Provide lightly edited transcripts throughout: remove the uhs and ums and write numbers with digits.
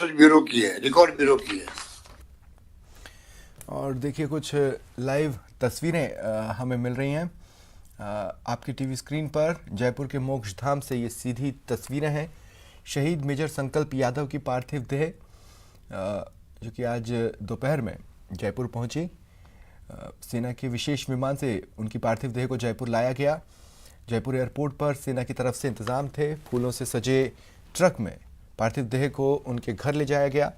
Bureau की है, record bureau की है। और देखिए कुछ लाइव तस्वीरें हमें मिल रही हैं आपकी टीवी स्क्रीन पर। जयपुर के मोक्ष धाम से ये सीधी तस्वीरें हैं। शहीद मेजर संकल्प यादव की पार्थिव देह जो कि आज दोपहर में जयपुर पहुंची। सेना के विशेष विमान से उनकी पार्थिव देह को जयपुर लाया गया। जयपुर एयरपोर्ट पर सेना की तरफ से इंतजाम थे। फूलों से सजे ट्रक में पार्थिव देह को उनके घर ले जाया गया।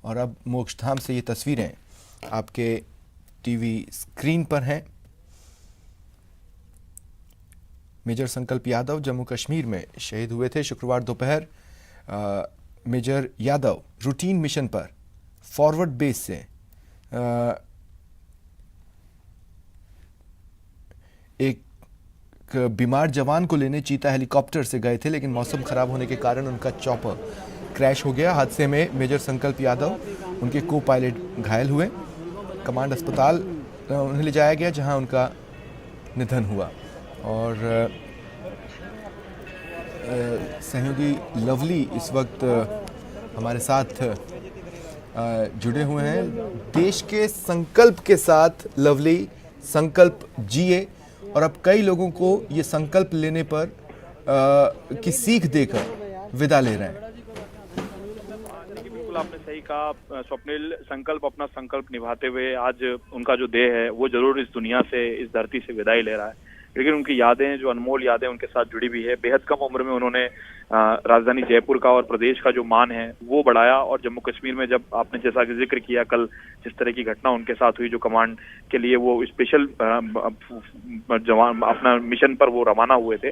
और अब मोक्ष धाम से ये तस्वीरें आपके टीवी स्क्रीन पर हैं। मेजर संकल्प यादव जम्मू कश्मीर में शहीद हुए थे। शुक्रवार दोपहर मेजर यादव रूटीन मिशन पर फॉरवर्ड बेस से एक बीमार जवान को लेने चीता हेलीकॉप्टर से गए थे, लेकिन मौसम खराब होने के कारण उनका चॉपर क्रैश हो गया। हादसे में मेजर संकल्प यादव, उनके को पायलट घायल हुए। कमांड अस्पताल उन्हें ले जाया गया, जहां उनका निधन हुआ। और सहयोगी लवली इस वक्त हमारे साथ जुड़े हुए हैं। देश के संकल्प के साथ लवली, संकल्प जिए। और अब कई लोगों को ये संकल्प लेने पर की सीख देकर विदा ले रहे हैं। बिल्कुल आपने सही कहा स्वप्निल। संकल्प अपना संकल्प निभाते हुए आज उनका जो देह है वो जरूर इस दुनिया से, इस धरती से विदाई ले रहा है, लेकिन उनकी यादें, जो अनमोल यादें उनके साथ जुड़ी हुई है। बेहद कम उम्र में उन्होंने राजधानी जयपुर का और प्रदेश का जो मान है वो बढ़ाया। और जम्मू कश्मीर में जब आपने जैसा कि जिक्र किया कल, जिस तरह की घटना उनके साथ हुई, जो कमांड के लिए वो स्पेशल जवान अपना मिशन पर वो रवाना हुए थे,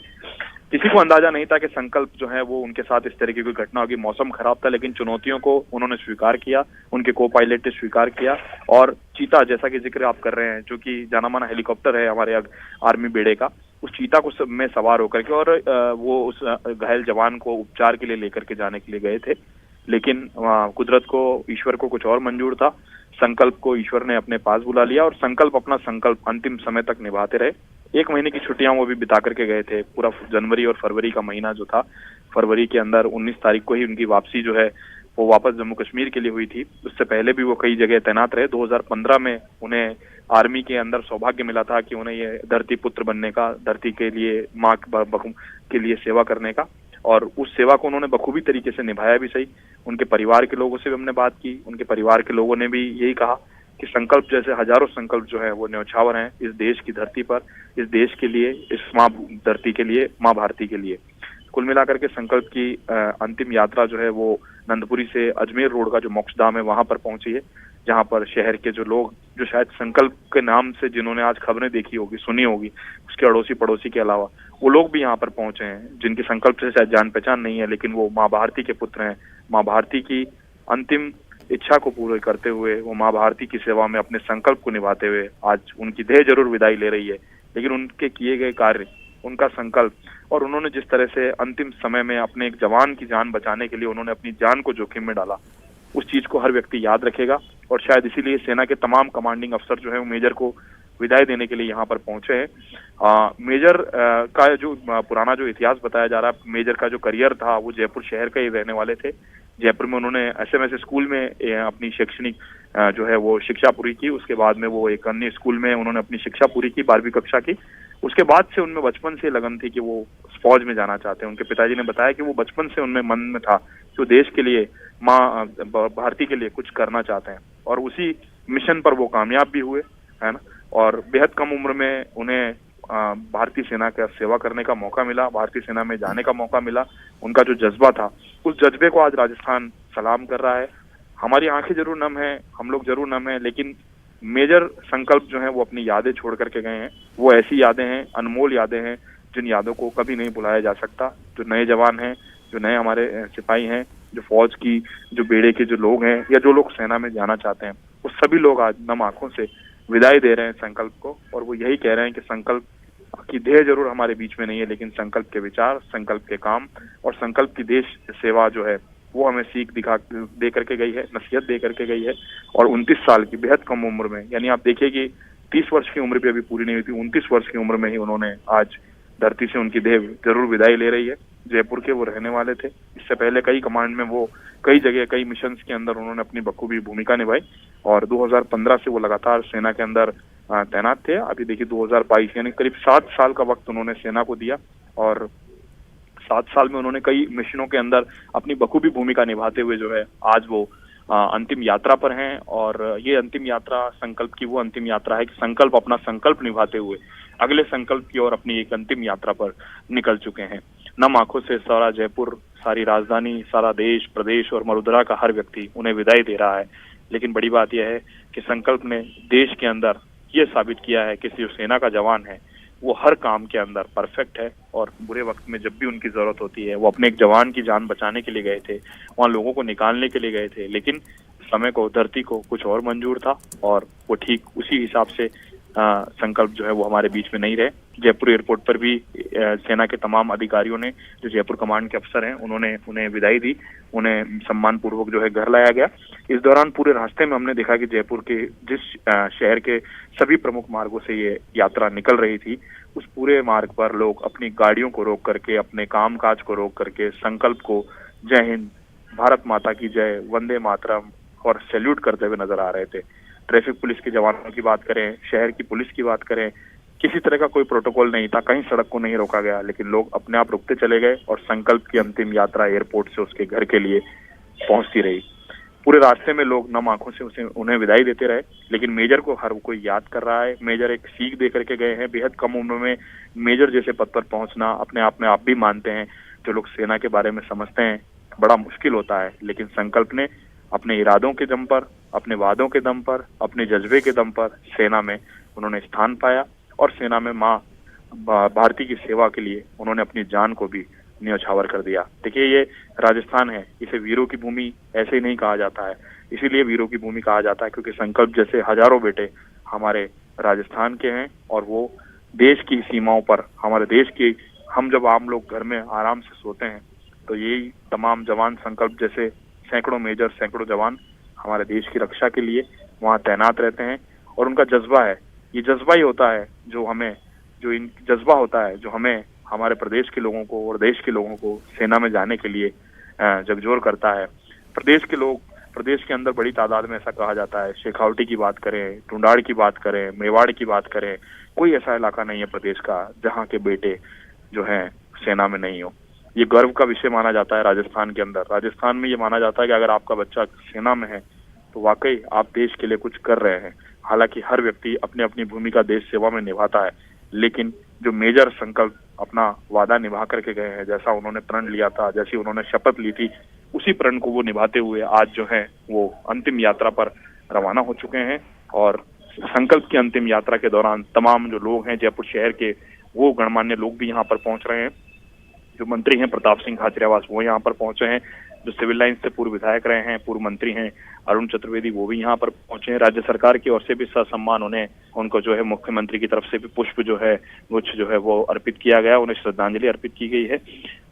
किसी को अंदाजा नहीं था कि संकल्प जो है वो उनके साथ इस तरह की कोई घटना होगी। मौसम खराब था, लेकिन चुनौतियों को उन्होंने स्वीकार किया, उनके को पायलट ने स्वीकार किया। और चीता, जैसा कि जिक्र आप कर रहे हैं, जो कि जाना माना हेलीकॉप्टर है हमारे आर्मी बेड़े का, उस चीता को में सवार होकर के और वो उस घायल जवान को उपचार के लिए लेकर के जाने के लिए गए थे। लेकिन कुदरत को, ईश्वर को कुछ और मंजूर था। संकल्प को ईश्वर ने अपने पास बुला लिया और संकल्प अपना संकल्प अंतिम समय तक निभाते रहे। 1 महीने की छुट्टियां वो भी बिता करके गए थे। पूरा जनवरी और फरवरी का महीना जो था, फरवरी के अंदर 19 तारीख को ही उनकी वापसी जो है वो वापस जम्मू कश्मीर के लिए हुई थी। उससे पहले भी वो कई जगह तैनात रहे। 2015 में उन्हें आर्मी के अंदर सौभाग्य मिला था कि उन्हें ये धरती पुत्र बनने का, धरती के लिए, माँ के लिए सेवा करने का, और उस सेवा को उन्होंने बखूबी तरीके से निभाया भी सही। उनके परिवार के लोगों से भी हमने बात की। उनके परिवार के लोगों ने भी यही कहा कि संकल्प जैसे हजारों संकल्प जो है वो न्यौछावर हैं इस देश की धरती पर, इस देश के लिए, इस माँ धरती के लिए, माँ भारती के लिए। कुल मिलाकर के संकल्प की अंतिम यात्रा जो है वो नंदपुरी से अजमेर रोड का जो मोक्षधाम है वहां पर पहुंची है, जहां पर शहर के जो लोग, जो शायद संकल्प के नाम से जिन्होंने आज खबरें देखी होगी, सुनी होगी, उसके अड़ोसी पड़ोसी के अलावा वो लोग भी यहाँ पर पहुंचे हैं, जिनकी संकल्प से शायद जान पहचान नहीं है, लेकिन वो माँ भारती के पुत्र हैं। माँ भारती की अंतिम इच्छा को पूरे करते हुए, वो माँ भारती की सेवा में अपने संकल्प को निभाते हुए आज उनकी देह जरूर विदाई ले रही है, लेकिन उनके किए गए कार्य, उनका संकल्प, और उन्होंने जिस तरह से अंतिम समय में अपने एक जवान की जान बचाने के लिए उन्होंने अपनी जान को जोखिम में डाला, उस चीज को हर व्यक्ति याद रखेगा। और शायद इसीलिए सेना के तमाम कमांडिंग अफसर जो है वो मेजर को विदाई देने के लिए यहाँ पर पहुंचे हैं। मेजर का जो पुराना जो इतिहास बताया जा रहा है, मेजर का जो करियर था वो जयपुर शहर का ही रहने वाले थे। जयपुर में उन्होंने एसएमएस स्कूल में अपनी शैक्षणिक जो है वो शिक्षा पूरी की। उसके बाद में वो एक अन्य स्कूल में उन्होंने अपनी शिक्षा पूरी की, 12वीं कक्षा की। उसके बाद से उनमें बचपन से लगन थी कि वो फौज में जाना चाहते हैं। उनके पिताजी ने बताया कि वो बचपन से उनमें मन में था कि वो देश के लिए, माँ भारती के लिए कुछ करना चाहते हैं, और उसी मिशन पर वो कामयाब भी हुए, है ना। और बेहद कम उम्र में उन्हें भारतीय सेना का सेवा करने का मौका मिला, भारतीय सेना में जाने का मौका मिला। उनका जो जज्बा था, उस जज्बे को आज राजस्थान सलाम कर रहा है। हमारी आंखें जरूर नम है, हम लोग जरूर नम है, लेकिन मेजर संकल्प जो है वो अपनी यादें छोड़ करके गए हैं। वो ऐसी यादें हैं, अनमोल यादें हैं, जिन यादों को कभी नहीं भुलाया जा सकता। जो नए जवान हैं, जो नए हमारे सिपाही हैं, जो फौज की, जो बेड़े के जो लोग हैं, या जो लोग सेना में जाना चाहते हैं, वो सभी लोग आज नम आंखों से विदाई दे रहे हैं संकल्प को। और वो यही कह रहे हैं कि संकल्प की देह जरूर हमारे बीच में नहीं है, लेकिन संकल्प के विचार, संकल्प के काम और संकल्प की देश सेवा जो है वो हमें सीख दिखा दे करके गई है, नसीहत दे करके गई है। और 29 साल की बेहद कम उम्र में, यानी आप देखिए कि 30 वर्ष की उम्र भी अभी पूरी नहीं हुई थी, 29 वर्ष की उम्र में ही उन्होंने आज धरती से उनकी देह जरूर विदाई ले रही है। जयपुर के वो रहने वाले थे। इससे पहले कई कमांड में वो कई जगह कई मिशंस के अंदर उन्होंने अपनी बखूबी भूमिका निभाई और 2015 से वो लगातार सेना के अंदर तैनात थे। अभी देखिए 2022 यानी करीब 7 साल का वक्त उन्होंने सेना को दिया और 7 साल में उन्होंने कई मिशनों के अंदर अपनी बखूबी भूमिका निभाते हुए जो है आज वो अंतिम यात्रा पर हैं। और ये अंतिम यात्रा संकल्प की वो अंतिम यात्रा है कि संकल्प अपना संकल्प निभाते हुए अगले संकल्प की ओर अपनी एक अंतिम यात्रा पर निकल चुके हैं। नम आंखों से सारा जयपुर, सारी राजधानी, सारा देश प्रदेश और मरुधरा का हर व्यक्ति उन्हें विदाई दे रहा है। लेकिन बड़ी बात यह है कि संकल्प ने देश के अंदर ये साबित किया है कि जो सेना का जवान है वो हर काम के अंदर परफेक्ट है और बुरे वक्त में जब भी उनकी जरूरत होती है वो अपने एक जवान की जान बचाने के लिए गए थे, वहां लोगों को निकालने के लिए गए थे। लेकिन समय को, धरती को कुछ और मंजूर था और वो ठीक उसी हिसाब से संकल्प जो है वो हमारे बीच में नहीं रहे। जयपुर एयरपोर्ट पर भी सेना के तमाम अधिकारियों ने, जो जयपुर कमांड के अफसर हैं, उन्होंने उन्हें विदाई दी, उन्हें सम्मान पूर्वक जो है घर लाया गया। इस दौरान पूरे रास्ते में हमने देखा कि जयपुर के जिस शहर के सभी प्रमुख मार्गों से ये यात्रा निकल रही थी, उस पूरे मार्ग पर लोग अपनी गाड़ियों को रोक करके, अपने काम काज को रोक करके संकल्प को जय हिंद, भारत माता की जय, वंदे मातरम और सैल्यूट करते हुए नजर आ रहे थे। ट्रैफिक पुलिस के जवानों की बात करें, शहर की पुलिस की बात करें, किसी तरह का कोई प्रोटोकॉल नहीं था, कहीं सड़क को नहीं रोका गया, लेकिन लोग अपने आप रुकते चले गए और संकल्प की अंतिम यात्रा एयरपोर्ट से उसके घर के लिए पहुंचती रही। पूरे रास्ते में लोग नम आंखों से उन्हें विदाई देते रहे, लेकिन मेजर को हर कोई याद कर रहा है। मेजर एक सीख दे करके गए हैं। बेहद कम उम्र में मेजर जैसे पद पर पहुंचना अपने आप में आप भी मानते हैं, जो लोग सेना के बारे में समझते हैं, बड़ा मुश्किल होता है। लेकिन संकल्प ने अपने इरादों के दम पर, अपने वादों के दम पर, अपने जज्बे के दम पर सेना में उन्होंने स्थान पाया और सेना में माँ भारती की सेवा के लिए उन्होंने अपनी जान को भी न्यौछावर कर दिया। देखिए, ये राजस्थान है, इसे वीरों की भूमि ऐसे ही नहीं कहा जाता है, इसीलिए वीरों की भूमि कहा जाता है क्योंकि संकल्प जैसे हजारों बेटे हमारे राजस्थान के हैं और वो देश की सीमाओं पर, हमारे देश की, हम जब आम लोग घर में आराम से सोते हैं तो यही तमाम जवान, संकल्प जैसे सैकड़ों मेजर, सैकड़ों जवान हमारे देश की रक्षा के लिए वहां तैनात रहते हैं। और उनका जज्बा है, ये जज्बा ही होता है जो हमें, जो इन जज्बा होता है जो हमें, हमारे प्रदेश के लोगों को और देश के लोगों को सेना में जाने के लिए झकझोर करता है। प्रदेश के लोग, प्रदेश के अंदर बड़ी तादाद में ऐसा कहा जाता है, शेखावटी की बात करें, टुंडाड़ की बात करें, मेवाड़ की बात करें, कोई ऐसा इलाका नहीं है प्रदेश का जहाँ के बेटे जो हैं सेना में नहीं हो। ये गर्व का विषय माना जाता है राजस्थान के अंदर। राजस्थान में ये माना जाता है कि अगर आपका बच्चा सेना में है तो वाकई आप देश के लिए कुछ कर रहे हैं। हालांकि हर व्यक्ति अपनी अपनी भूमिका देश सेवा में निभाता है, लेकिन जो मेजर संकल्प अपना वादा निभा करके गए हैं, जैसा उन्होंने प्रण लिया था, जैसी उन्होंने शपथ ली थी, उसी प्रण को वो निभाते हुए आज जो है वो अंतिम यात्रा पर रवाना हो चुके हैं। और संकल्प की अंतिम यात्रा के दौरान तमाम जो लोग हैं जयपुर शहर के, वो गणमान्य लोग भी यहाँ पर पहुंच रहे हैं। जो मंत्री हैं प्रताप सिंह खाचरियावास वो यहाँ पर पहुंचे हैं। जो सिविल लाइन से पूर्व विधायक रहे हैं, पूर्व मंत्री हैं अरुण चतुर्वेदी, वो भी यहाँ पर पहुंचे हैं। राज्य सरकार की ओर से भी सम्मान उनको जो है मुख्यमंत्री की तरफ से भी पुष्प जो है, गुच्छ जो है वो अर्पित किया गया, उन्हें श्रद्धांजलि अर्पित की गई है।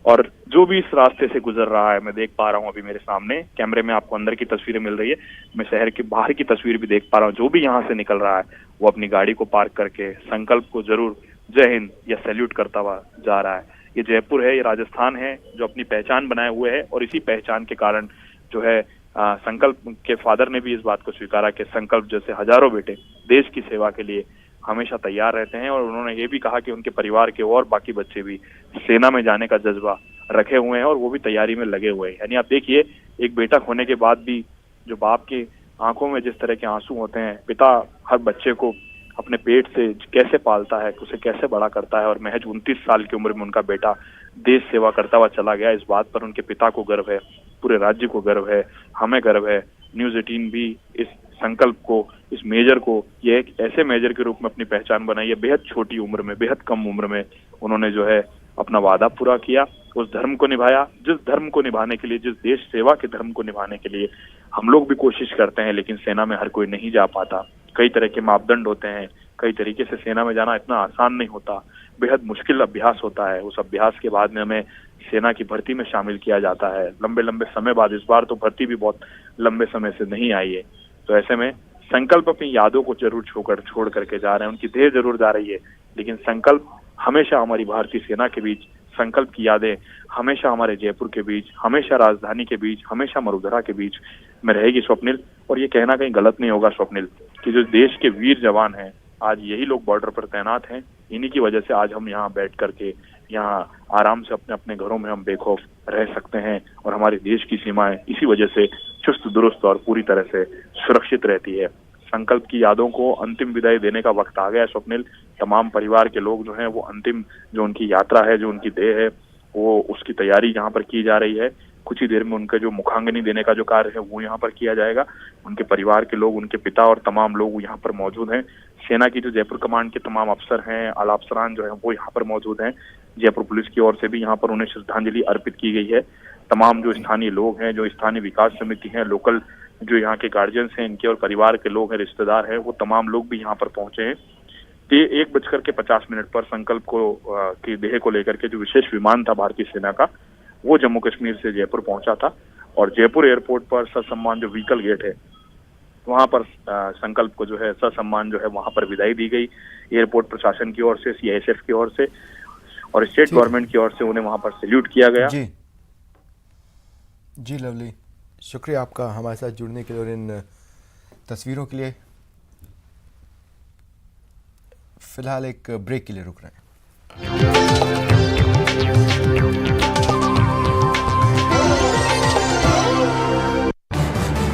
और जो भी इस रास्ते से गुजर रहा है, मैं देख पा रहा हूँ अभी मेरे सामने कैमरे में आपको अंदर की तस्वीरें मिल रही है, मैं शहर के बाहर की तस्वीर भी देख पा रहा हूँ। जो भी यहाँ से निकल रहा है वो अपनी गाड़ी को पार्क करके संकल्प को जरूर जय हिंद या सैल्यूट करता हुआ जा रहा है। ये जयपुर है, ये राजस्थान है जो अपनी पहचान बनाए हुए है और इसी पहचान के कारण जो है संकल्प के फादर ने भी इस बात को स्वीकारा कि संकल्प जैसे हजारों बेटे देश की सेवा के लिए हमेशा तैयार रहते हैं। और उन्होंने ये भी कहा कि उनके परिवार के और बाकी बच्चे भी सेना में जाने का जज्बा रखे हुए हैं और वो भी तैयारी में लगे हुए हैं। यानी आप देखिए, एक बेटा होने के बाद भी जो बाप की आंखों में जिस तरह के आंसू होते हैं, पिता हर बच्चे को अपने पेट से कैसे पालता है, उसे कैसे बड़ा करता है, और महज 29 साल की उम्र में उनका बेटा देश सेवा करता हुआ चला गया, इस बात पर उनके पिता को गर्व है, पूरे राज्य को गर्व है, हमें गर्व है। न्यूज़ 18 भी इस संकल्प को, इस मेजर को, ये एक ऐसे मेजर के रूप में अपनी पहचान बनाई है। बेहद छोटी उम्र में, बेहद कम उम्र में उन्होंने जो है अपना वादा पूरा किया, उस धर्म को निभाया जिस धर्म को निभाने के लिए, जिस देश सेवा के धर्म को निभाने के लिए हम लोग भी कोशिश करते हैं, लेकिन सेना में हर कोई नहीं जा पाता। कई तरह के मापदंड होते हैं, कई तरीके से सेना में जाना इतना आसान नहीं होता, बेहद मुश्किल अभ्यास होता है। उस अभ्यास के बाद में हमें सेना की भर्ती में शामिल किया जाता है, लंबे लंबे समय बाद। इस बार तो भर्ती भी बहुत लंबे समय से नहीं आई है, तो ऐसे में संकल्प अपनी यादों को जरूर छोड़ करके जा रहे हैं, उनकी देह जरूर जा रही है, लेकिन संकल्प हमेशा हमारी भारतीय सेना के बीच संकल्प की यादें हमेशा हमारे जयपुर के बीच, हमेशा राजधानी के बीच, हमेशा मरुधरा के बीच में रहेगी स्वप्निल। और ये कहना कहीं गलत नहीं होगा स्वप्निल कि जो देश के वीर जवान हैं, आज यही लोग बॉर्डर पर तैनात हैं। इन्हीं की वजह से आज हम यहाँ बैठ करके यहाँ आराम से अपने अपने घरों में हम बेखौफ रह सकते हैं और हमारे देश की सीमाएं इसी वजह से चुस्त दुरुस्त और पूरी तरह से सुरक्षित रहती है। संकल्प की यादों को अंतिम विदाई देने का वक्त आ गया है स्वप्निल। तमाम परिवार के लोग जो हैं वो अंतिम जो उनकी यात्रा है, जो उनकी देह है, वो उसकी तैयारी यहाँ पर की जा रही है। कुछ ही देर में उनका जो मुखाग्नि देने का जो कार्य है वो यहाँ पर किया जाएगा। उनके परिवार के लोग, उनके पिता और तमाम लोग यहाँ पर मौजूद हैं। सेना की जो जयपुर कमांड के तमाम अफसर हैं, आला अफसरान जो है वो यहाँ पर मौजूद हैं। जयपुर पुलिस की ओर से भी यहाँ पर उन्हें श्रद्धांजलि अर्पित की गई है। तमाम जो स्थानीय लोग हैं, जो स्थानीय विकास समिति है, लोकल जो यहाँ के गार्जियंस हैं, इनके और परिवार के लोग हैं, रिश्तेदार हैं, वो तमाम लोग भी यहाँ पर पहुंचे हैं। 1:50 पर संकल्प को की देह को लेकर के जो विशेष विमान था भारतीय सेना का, वो जम्मू कश्मीर से जयपुर पहुंचा था और जयपुर एयरपोर्ट पर ससम्मान जो व्हीकल गेट है वहां पर संकल्प को जो है ससम्मान जो है वहां पर विदाई दी गई। एयरपोर्ट प्रशासन की ओर से, सीआईएसएफ की ओर से और स्टेट गवर्नमेंट की ओर से उन्हें वहां पर सैल्यूट किया गया। जी लवली, शुक्रिया आपका हमारे साथ जुड़ने के लिए और इन तस्वीरों के लिए। फिलहाल एक ब्रेक के लिए रुक रहे हैं।